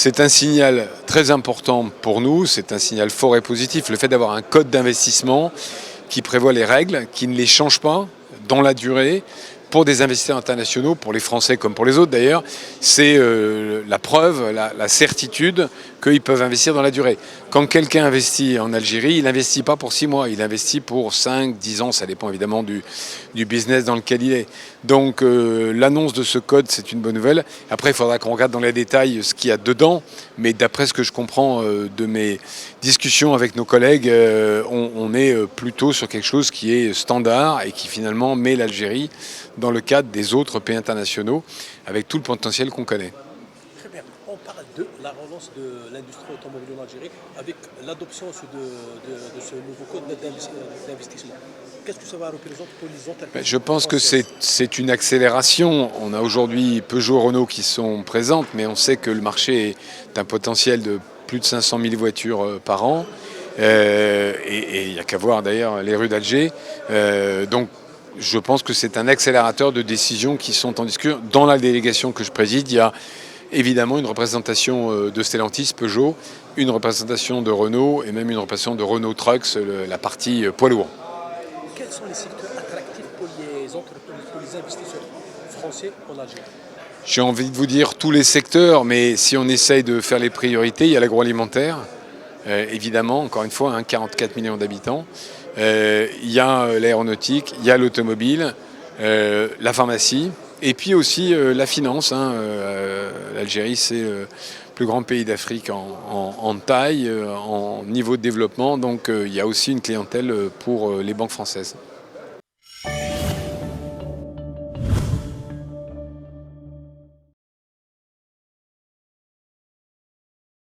C'est un signal très important pour nous, c'est un signal fort et positif. Le fait d'avoir un code d'investissement qui prévoit les règles, qui ne les change pas dans la durée, pour des investisseurs internationaux, pour les Français comme pour les autres d'ailleurs, c'est la preuve, la certitude qu'ils peuvent investir dans la durée. Quand quelqu'un investit en Algérie, il n'investit pas pour 6 mois, il investit pour 5, 10 ans, ça dépend évidemment du business dans lequel il est. Donc l'annonce de ce code, c'est une bonne nouvelle. Après, il faudra qu'on regarde dans les détails ce qu'il y a dedans, mais d'après ce que je comprends de mes discussions avec nos collègues, on est plutôt sur quelque chose qui est standard et qui finalement met l'Algérie dans le cadre des autres pays internationaux, avec tout le potentiel qu'on connaît. Très bien. On parle de la relance de l'industrie automobile en Algérie avec l'adoption de ce nouveau code d'investissement. Qu'est-ce que ça va représenter pour les entreprises? Je pense que c'est une accélération. On a aujourd'hui Peugeot, Renault qui sont présentes, mais on sait que le marché est un potentiel de plus de 500 000 voitures par an. Et il n'y a qu'à voir d'ailleurs les rues d'Alger. Donc je pense que c'est un accélérateur de décisions qui sont en discussion. Dans la délégation que je préside, il y a évidemment une représentation de Stellantis, Peugeot, une représentation de Renault et même une représentation de Renault Trucks, la partie poids lourd. Quels sont les secteurs attractifs pour les entreprises, pour les investisseurs français en Algérie? J'ai envie de vous dire tous les secteurs, mais si on essaye de faire les priorités, il y a l'agroalimentaire, évidemment, encore une fois, 44 millions d'habitants. Il y a l'aéronautique, il y a l'automobile, la pharmacie, et puis aussi la finance. L'Algérie, c'est le plus grand pays d'Afrique en taille, en niveau de développement, donc il y a aussi une clientèle pour les banques françaises.